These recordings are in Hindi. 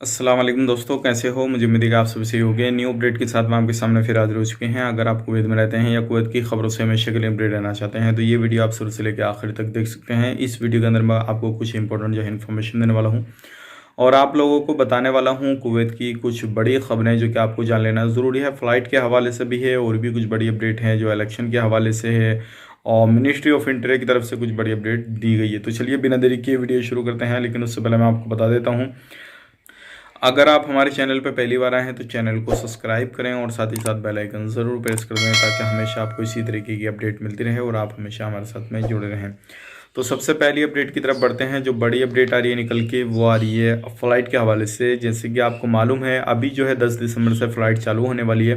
अस्सलाम वालेकुम दोस्तों, कैसे हो? मुझे उम्मीद है कि आप सभी सही होंगे। न्यू अपडेट के साथ मैं आपके सामने फिर हाजिर हो चुके हैं। अगर आप कुवैत में रहते हैं या कुवैत की खबरों से हमेशा के लिए अपडेट रहना चाहते हैं तो ये वीडियो आप शुरू से लेकर आखिर तक देख सकते हैं। इस वीडियो के अंदर मैं आपको कुछ इंपॉर्टेंट जो है इन्फॉर्मेशन देने वाला हूँ और आप लोगों को बताने वाला हूँ कुवैत की कुछ बड़ी खबरें जो कि आपको जान लेना ज़रूरी है। फ़्लाइट के हवाले से भी है और भी कुछ बड़ी अपडेट हैं जो इलेक्शन के हवाले से है और मिनिस्ट्री ऑफ इंटीरियर की तरफ से कुछ बड़ी अपडेट दी गई है। तो चलिए बिना देरी किए वीडियो शुरू करते हैं, लेकिन उससे पहले मैं आपको बता देता हूँ, अगर आप हमारे चैनल पर पहली बार आए हैं तो चैनल को सब्सक्राइब करें और साथ ही साथ बेल आइकन ज़रूर प्रेस कर दें ताकि हमेशा आपको इसी तरीके की अपडेट मिलती रहे और आप हमेशा हमारे साथ में जुड़े रहें। तो सबसे पहली अपडेट की तरफ बढ़ते हैं। जो बड़ी अपडेट आ रही है निकल के, वो आ रही है फ़्लाइट के हवाले से। जैसे कि आपको मालूम है अभी जो है 10 दिसंबर से फ़्लाइट चालू होने वाली है।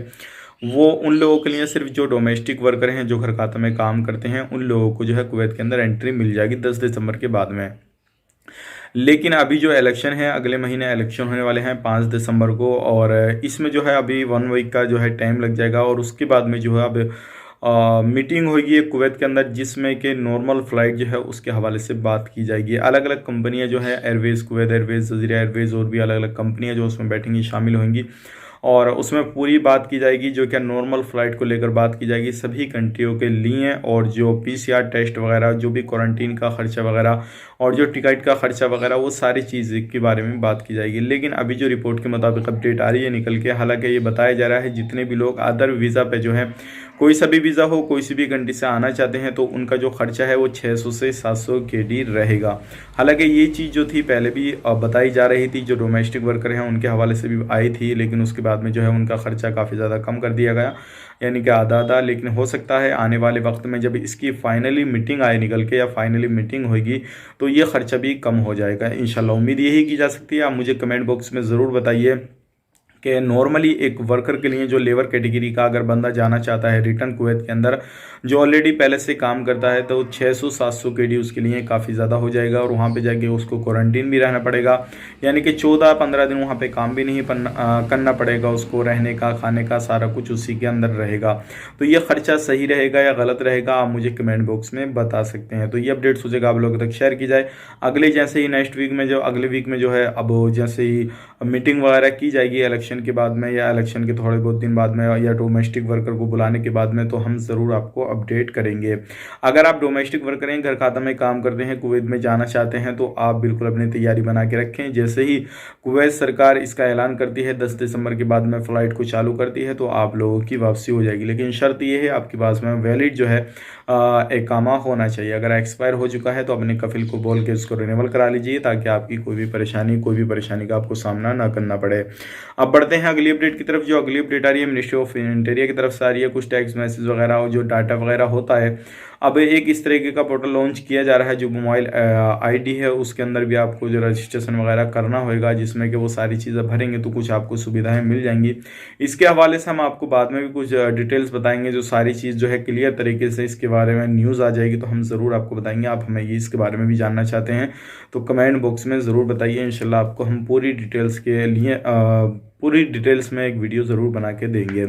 वो उन लोगों के लिए सिर्फ जो डोमेस्टिक वर्कर हैं, जो घर खाता में काम करते हैं, उन लोगों को जो है कुवैत के अंदर एंट्री मिल जाएगी 10 दिसंबर के बाद में। लेकिन अभी जो इलेक्शन है, अगले महीने इलेक्शन होने वाले हैं 5 दिसंबर को, और इसमें जो है अभी 1 वीक का जो है टाइम लग जाएगा और उसके बाद में जो है अब मीटिंग होगी कुवैत के अंदर जिसमें कि नॉर्मल फ़्लाइट जो है उसके हवाले से बात की जाएगी। अलग अलग कंपनियां जो है Airways, Kuwait Airways, Jazeera Airways और भी अलग अलग कंपनियां जो उसमें बैठेंगी, शामिल होंगी और उसमें पूरी बात की जाएगी। जो क्या नॉर्मल फ़्लाइट को लेकर बात की जाएगी सभी कंट्रियों के लिए, और जो पीसीआर टेस्ट वगैरह, जो भी क्वारंटीन का ख़र्चा वगैरह और जो टिकट का ख़र्चा वगैरह, वो सारी चीज़ के बारे में बात की जाएगी। लेकिन अभी जो रिपोर्ट के मुताबिक अपडेट आ रही है निकल के, हालांकि ये बताया जा रहा है जितने भी लोग अदर वीज़ा पे जो है, कोई सा भी वीज़ा हो, कोई सी भी कंट्री से आना चाहते हैं, तो उनका जो खर्चा है वो 600 से 700 KD रहेगा। हालांकि ये चीज़ जो थी पहले भी बताई जा रही थी, जो डोमेस्टिक वर्कर हैं उनके हवाले से भी आई थी, लेकिन उसके बाद में जो है उनका खर्चा काफ़ी ज़्यादा कम कर दिया गया, यानी कि आधा आधा। लेकिन हो सकता है आने वाले वक्त में जब इसकी फाइनली मीटिंग आए निकल के, या फाइनली मीटिंग होगी, तो ये खर्चा भी कम हो जाएगा इंशाल्लाह। उम्मीद यही की जा सकती है। आप मुझे कमेंट बॉक्स में ज़रूर बताइए कि नॉर्मली एक वर्कर के लिए, जो लेबर कैटेगरी का अगर बंदा जाना चाहता है रिटर्न कुवैत के अंदर, जो ऑलरेडी पहले से काम करता है, तो 600-700 KD उसके लिए काफ़ी ज़्यादा हो जाएगा और वहाँ पे जाके उसको क्वारंटीन भी रहना पड़ेगा, यानी कि 14-15 दिन वहाँ पे काम भी नहीं करना पड़ेगा उसको, रहने का, खाने का सारा कुछ उसी के अंदर रहेगा। तो ये खर्चा सही रहेगा या गलत रहेगा, आप मुझे कमेंट बॉक्स में बता सकते हैं। तो ये अपडेट सोचेगा आप लोगों तक शेयर की जाए। अगले जैसे ही नेक्स्ट वीक में, जो अगले वीक में जो है, अब जैसे ही मीटिंग वगैरह की जाएगी इलेक्शन के बाद में, या इलेक्शन के थोड़े बहुत दिन बाद में, या डोमेस्टिक वर्कर को बुलाने के बाद में, तो हम ज़रूर आपको अपडेट करेंगे। अगर आप डोमेस्टिक वर्कर हैं, घर खाता में काम करते हैं, कुवैत में जाना चाहते हैं, तो आप बिल्कुल अपनी तैयारी बना के रखें। जैसे ही कुवैत सरकार इसका ऐलान करती है 10 दिसंबर के बाद में फ़्लाइट को चालू करती है, तो आप लोगों की वापसी हो जाएगी। लेकिन शर्त यह है आपके पास में वैलिड जो है इकामा होना चाहिए। अगर एक्सपायर हो चुका है तो अपने कफिल को बोल के उसको रिन्यूअल करा लीजिए ताकि आपकी कोई भी परेशानी का आपको सामना ना करना पड़े। अब बढ़ते हैं अगली अपडेट की तरफ। जो अगली अपडेट आ रही है मिनिस्ट्री ऑफ इंटीरियर की तरफ से आ रही है। कुछ टैक्स मैसेज वगैरह और जो डाटा वगैरह होता है, अब एक इस तरीके का पोर्टल लॉन्च किया जा रहा है। जो मोबाइल ID है उसके अंदर भी आपको जो रजिस्ट्रेशन वगैरह करना होगा, जिसमें कि वो सारी चीज़ें भरेंगे तो कुछ आपको सुविधाएं मिल जाएंगी। इसके हवाले से हम आपको बाद में भी कुछ डिटेल्स बताएंगे। जो सारी चीज़ जो है क्लियर तरीके से इसके बारे में न्यूज़ आ जाएगी तो हम ज़रूर आपको बताएंगे। आप हमें ये इसके बारे में भी जानना चाहते हैं तो कमेंट बॉक्स में ज़रूर बताइए। इंशाल्लाह आपको हम पूरी डिटेल्स के लिए पूरी डिटेल्स में एक वीडियो ज़रूर बना के देंगे।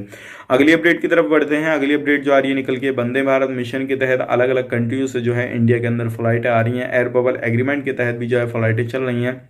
अगली अपडेट की तरफ बढ़ते हैं। अगली अपडेट जो आ रही है निकल के, वंदे भारत मिशन के तहत अलग अलग कंट्रियों से जो है इंडिया के अंदर फ़्लाइटें आ रही हैं। एयर बबल एग्रीमेंट के तहत भी जो है फ़्लाइटें चल रही हैं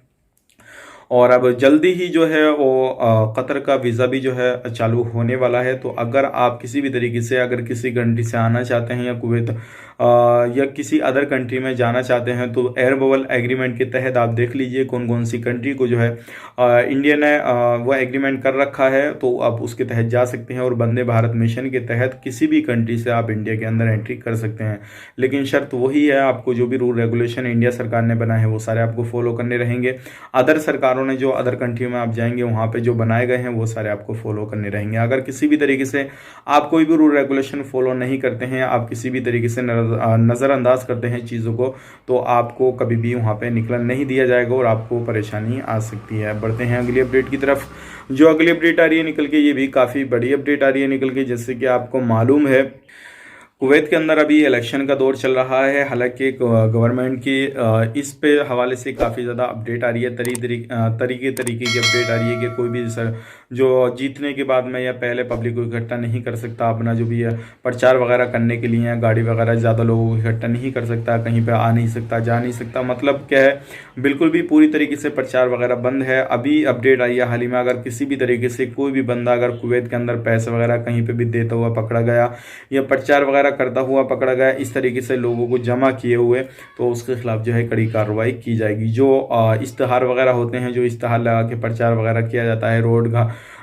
और अब जल्दी ही जो है वो कतर का वीज़ा भी जो है चालू होने वाला है। तो अगर आप किसी भी तरीके से, अगर किसी कंट्री से आना चाहते हैं या कुवैत या किसी अदर कंट्री में जाना चाहते हैं, तो एयर बबल एग्रीमेंट के तहत आप देख लीजिए कौन कौन सी कंट्री को जो है इंडिया ने वो एग्रीमेंट कर रखा है, तो आप उसके तहत जा सकते हैं। और वंदे भारत मिशन के तहत किसी भी कंट्री से आप इंडिया के अंदर एंट्री कर सकते हैं। लेकिन शर्त वही है, आपको जो भी रूल रेगुलेशन इंडिया सरकार ने बनाए हैं वो सारे आपको फॉलो करने रहेंगे। अदर सरकारों ने, जो अदर कंट्री में आप जाएंगे वहाँ पे जो बनाए गए हैं वो सारे आपको फॉलो करने रहेंगे। अगर किसी भी तरीके से आप कोई भी रूल रेगुलेशन फॉलो नहीं करते हैं, आप किसी भी तरीके से नज़रअंदाज करते हैं चीज़ों को, तो आपको कभी भी वहाँ पे निकलने नहीं दिया जाएगा और आपको परेशानी आ सकती है। बढ़ते हैं अगली अपडेट की तरफ। जो अगली अपडेट आ रही है निकल के, ये भी काफ़ी बड़ी अपडेट आ रही है निकल के। जैसे कि आपको मालूम है कुवैत के अंदर अभी इलेक्शन का दौर चल रहा है। हालांकि गवर्नमेंट की इस पे हवाले से काफ़ी ज़्यादा अपडेट आ रही है, तरीके तरीके की अपडेट आ रही है कि कोई भी सर जो जीतने के बाद में या पहले पब्लिक को इकट्ठा नहीं कर सकता, अपना जो भी है प्रचार वगैरह करने के लिए गाड़ी वगैरह ज़्यादा लोगों को इकट्ठा नहीं कर सकता, कहीं पे आ नहीं सकता, जा नहीं सकता। मतलब क्या है, बिल्कुल भी पूरी तरीके से प्रचार वगैरह बंद है। अभी अपडेट आई है हाल ही में, अगर किसी भी तरीके से कोई भी बंदा अगर कुवैत के अंदर पैसे वगैरह कहीं पे भी देता हुआ पकड़ा गया या प्रचार वगैरह करता हुआ पकड़ा गया, इस तरीके से लोगों को जमा किए हुए, तो उसके खिलाफ जो है कड़ी कार्रवाई की जाएगी। जो इश्तहार वगैरह होते हैं, जो इश्तहार लगा के प्रचार वगैरह किया जाता है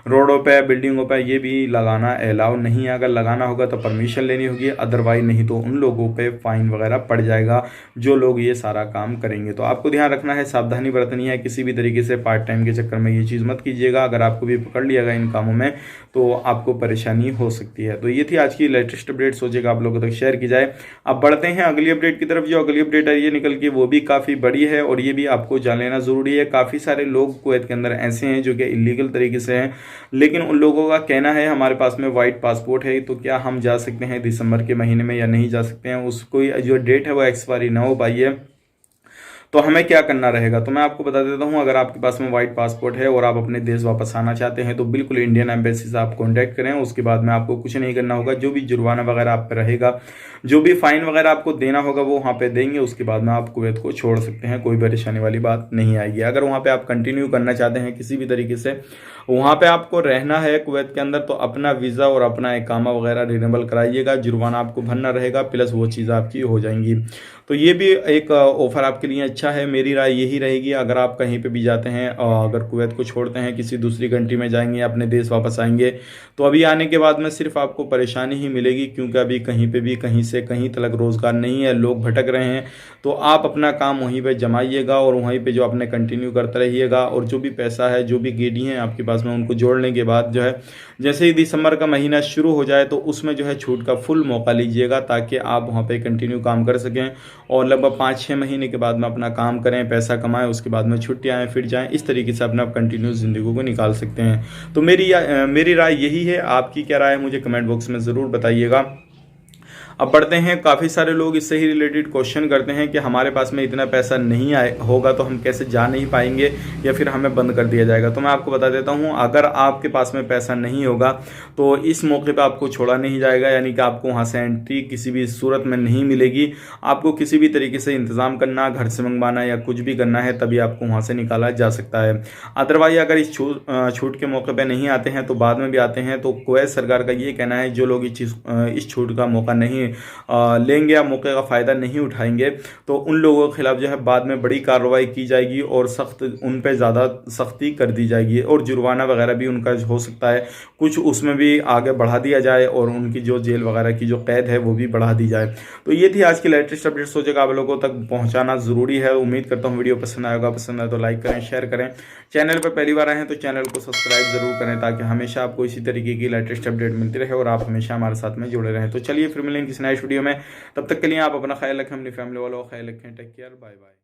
रोडों पे, बिल्डिंगों पे, ये भी लगाना अलाउ नहीं है। अगर लगाना होगा तो परमिशन लेनी होगी, अदरवाइज नहीं तो उन लोगों पे फाइन वगैरह पड़ जाएगा जो लोग ये सारा काम करेंगे। तो आपको ध्यान रखना है, सावधानी बरतनी है, किसी भी तरीके से पार्ट टाइम के चक्कर में ये चीज़ मत कीजिएगा। अगर आपको भी पकड़ लिया गया इन कामों में तो आपको परेशानी हो सकती है। तो ये थी आज की लेटेस्ट अपडेट, सोचेगा आप लोगों तक शेयर की जाए। अब बढ़ते हैं अगली अपडेट की तरफ। जो अगली अपडेट है ये निकल के वो भी काफ़ी बड़ी है और ये भी आपको जान लेना ज़रूरी है। काफ़ी सारे लोग कुवैत के अंदर ऐसे हैं जो कि इलीगल तरीके से हैं, लेकिन उन लोगों का कहना है हमारे पास में वाइट पासपोर्ट है, तो क्या हम जा सकते हैं दिसंबर के महीने में या नहीं जा सकते हैं। उसको जो डेट है वो एक्सपायरी ना हो पाई है, तो हमें क्या करना रहेगा। तो मैं आपको बता देता हूं, अगर आपके पास में वाइट पासपोर्ट है और आप अपने देश वापस आना चाहते हैं तो बिल्कुल इंडियन एम्बेसी से आप कांटेक्ट करें। उसके बाद में आपको कुछ नहीं करना होगा, जो भी जुर्माना वगैरह आप पे रहेगा, जो भी फाइन वगैरह आपको देना होगा वो वहाँ पे देंगे। उसके बाद में आप कुवैत को छोड़ सकते हैं, कोई परेशानी वाली बात नहीं आएगी। अगर वहाँ पे आप कंटिन्यू करना चाहते हैं किसी भी तरीके से, वहाँ पे आपको रहना है कुवैत के अंदर, तो अपना वीज़ा और अपना इकामा वगैरह रिन्यूएबल कराइएगा। जुर्माना आपको भरना रहेगा, प्लस वो चीज़ आपकी हो जाएंगी। तो ये भी एक ऑफर आपके लिए अच्छा है। मेरी राय यही रहेगी, अगर आप कहीं पे भी जाते हैं और अगर कुवैत को छोड़ते हैं, किसी दूसरी कंट्री में जाएंगे, अपने देश वापस आएंगे, तो अभी आने के बाद में सिर्फ आपको परेशानी ही मिलेगी, क्योंकि अभी कहीं पे भी कहीं से कहीं तक रोज़गार नहीं है, लोग भटक रहे हैं। तो आप अपना काम वहीं पे जमाइएगा और वहीं पे जो अपने कंटिन्यू करते रहिएगा, और जो भी पैसा है, जो भी गेडी हैं आपके पास में, उनको जोड़ने के बाद जो है जैसे ही दिसंबर का महीना शुरू हो जाए तो उसमें जो है छूट का फुल मौका लीजिएगा, ताकि आप वहाँ पे कंटिन्यू काम कर सकें और लगभग 5-6 महीने के बाद में अपना काम करें, पैसा कमाएं, उसके बाद में छुट्टी आएँ फिर जाएं। इस तरीके से अपना कंटिन्यूस ज़िंदगी को निकाल सकते हैं। तो मेरी राय यही है। आपकी क्या राय है मुझे कमेंट बॉक्स में ज़रूर बताइएगा। अब बढ़ते हैं, काफ़ी सारे लोग इससे ही रिलेटेड क्वेश्चन करते हैं कि हमारे पास में इतना पैसा नहीं आए होगा तो हम कैसे जा नहीं पाएंगे या फिर हमें बंद कर दिया जाएगा। तो मैं आपको बता देता हूं, अगर आपके पास में पैसा नहीं होगा तो इस मौके पे आपको छोड़ा नहीं जाएगा, यानी कि आपको वहां से एंट्री किसी भी सूरत में नहीं मिलेगी। आपको किसी भी तरीके से इंतज़ाम करना, घर से मंगवाना या कुछ भी करना है, तभी आपको वहाँ से निकाला जा सकता है। अदरवाइज अगर इस छूट के मौके पर नहीं आते हैं तो बाद में भी आते हैं, तो कुवैत सरकार का ये कहना है जो लोग इस छूट का मौका नहीं लेंगे या मौके का फ़ायदा नहीं उठाएंगे, तो उन लोगों के खिलाफ जो है बाद में बड़ी कार्रवाई की जाएगी और सख्त उन पे ज़्यादा सख्ती कर दी जाएगी, और जुर्माना वगैरह भी उनका हो सकता है कुछ उसमें भी आगे बढ़ा दिया जाए, और उनकी जो जेल वगैरह की जो कैद है वो भी बढ़ा दी जाए। तो ये थी आज की लेटेस्ट अपडेट, सोचेगा आप लोगों तक पहुँचाना ज़रूरी है। उम्मीद करता हूँ वीडियो पसंद आएगा, पसंद आए तो लाइक करें, शेयर करें। चैनल पर पहली बार आए हैं तो चैनल को सब्सक्राइब जरूर करें, ताकि हमेशा आपको इसी तरीके की लेटेस्ट अपडेट मिलती रहे और आप हमेशा हमारे साथ में जुड़े रहें। तो चलिए फिर मिलेंगे किसी नए वीडियो में, तब तक के लिए आप अपना ख्याल रखें, अपनी फैमिली वालों का ख्याल रखें। Take care, bye bye.